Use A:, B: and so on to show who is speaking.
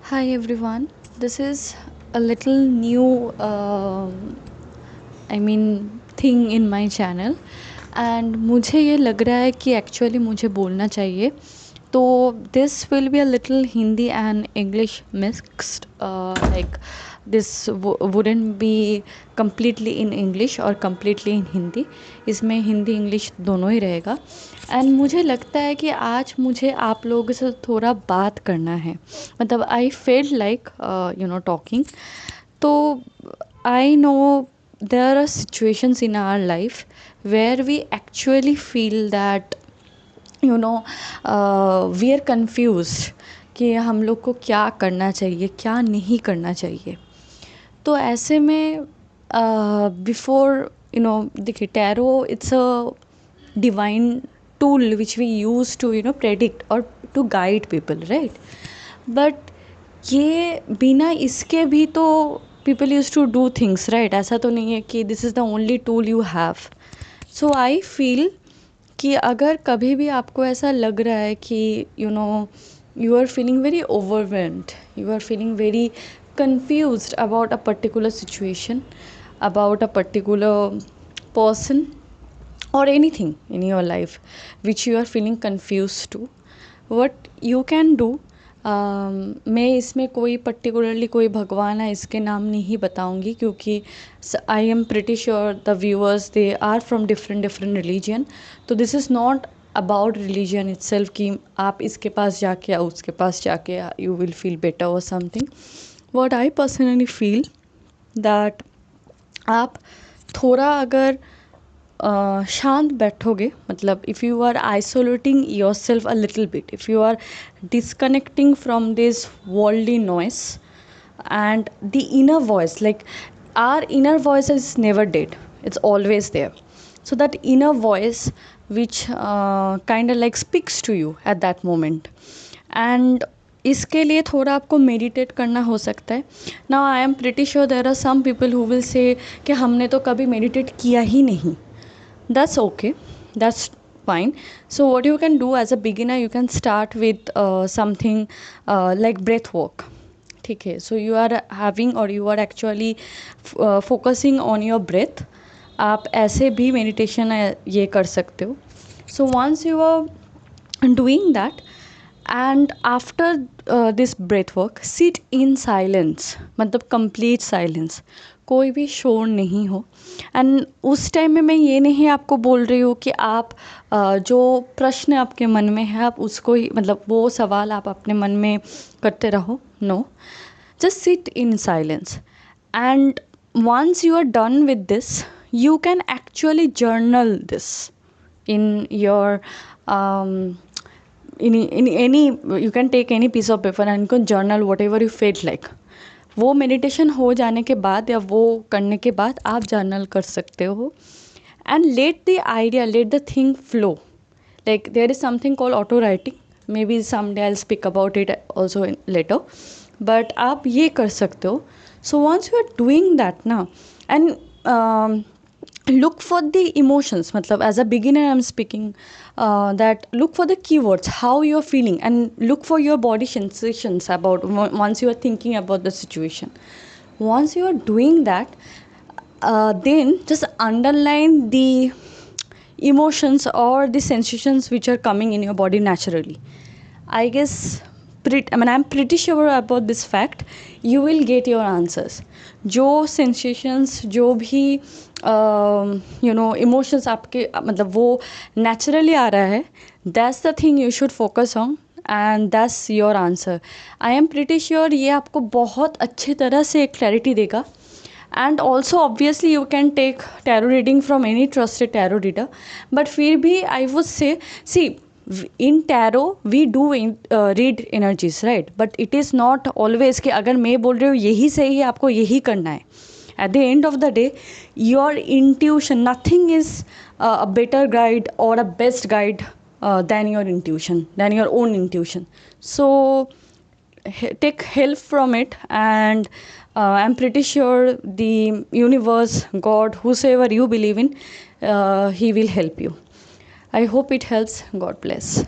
A: Hi everyone, this is a little new thing in my channel and मुझे ये लग रहा है कि एक्चुअली मुझे बोलना चाहिए तो this will be a little Hindi and English mixed like this wouldn't be completely in English or completely in Hindi. इसमें हिंदी इंग्लिश दोनों ही रहेगा एंड मुझे लगता है कि आज मुझे आप लोगों से थोड़ा बात करना है मतलब आई फील लाइक टॉकिंग तो I know there are situations in our life where we actually feel that we are confused कि हम लोग को क्या करना चाहिए क्या नहीं करना चाहिए। तो ऐसे में बिफोर देखिए tarot it's a divine tool which we use to predict और to guide people right. But ये बिना इसके भी तो people use to do things right. ऐसा तो नहीं है कि this is the only tool you have. So I feel कि अगर कभी भी आपको ऐसा लग रहा है कि you are feeling very overwhelmed, you are feeling very confused about a particular situation, about a particular person or anything in your life which you are feeling confused to, what you can do, मैं इसमें कोई particularly कोई भगवान है इसके नाम नहीं बताऊंगी क्योंकि I am pretty sure the viewers they are from different religion. तो this is not about religion itself कि आप इसके पास जाके या उसके पास जाके यू विल फील बेटर और something. What I personally feel that आप थोड़ा अगर शांत बैठोगे मतलब if you are isolating yourself a little bit, if you are disconnecting from this worldly noise and the inner voice, like our inner voice is never dead, it's always there. So that inner voice which kind of like speaks to you at that moment, and इसके लिए थोड़ा आपको meditate करना हो सकता है। Now I am pretty sure there are some people who will say कि हमने तो कभी मेडिटेट किया ही नहीं। That's okay, that's fine. So what you can do as a beginner, you can start with something like breath work. ठीक है, so you are having or you are actually focusing on your breath. आप ऐसे भी meditation ये कर सकते हो। So once you are doing that and after this breath work, sit in silence, मतलब complete silence, कोई भी शोर नहीं हो। एंड उस टाइम में मैं ये नहीं आपको बोल रही हूँ कि आप जो प्रश्न आपके मन में है आप उसको ही मतलब वो सवाल आप अपने मन में करते रहो। No, just sit in silence and once you are done with this you can actually journal this in your in any, you can take any piece of paper and you can journal whatever you felt like. वो meditation हो जाने के बाद या वो करने के बाद आप जर्नल कर सकते हो and let the idea, let the thing flow. Like there is something called auto writing, maybe someday I will speak about it also later, but आप ये कर सकते हो। So once you are doing that ना and look for the emotions, matlab as a beginner I'm speaking, that look for the keywords how you're feeling and look for your body sensations about once you are thinking about the situation. Once you are doing that, then just underline the emotions or the sensations which are coming in your body naturally. I guess I'm pretty sure about this fact. You will get your answers. जो sensations, जो भी emotions आपके मतलब वो naturally आ रहा है, that's the thing you should focus on and that's your answer. I am pretty sure ये आपको बहुत अच्छी तरह से एक clarity देगा. And also obviously you can take tarot reading from any trusted tarot reader, but फिर भी I would say, see, in tarot we do read energies, right? But it is not always कि अगर मैं बोल रही हूँ यही सही है आपको यही करना है. At the end of the day, your intuition, nothing is a better guide or a best guide than your intuition, than your own intuition. So take help from it, and I'm pretty sure the universe, God, whosoever you believe in, he will help you. I hope it helps. God bless.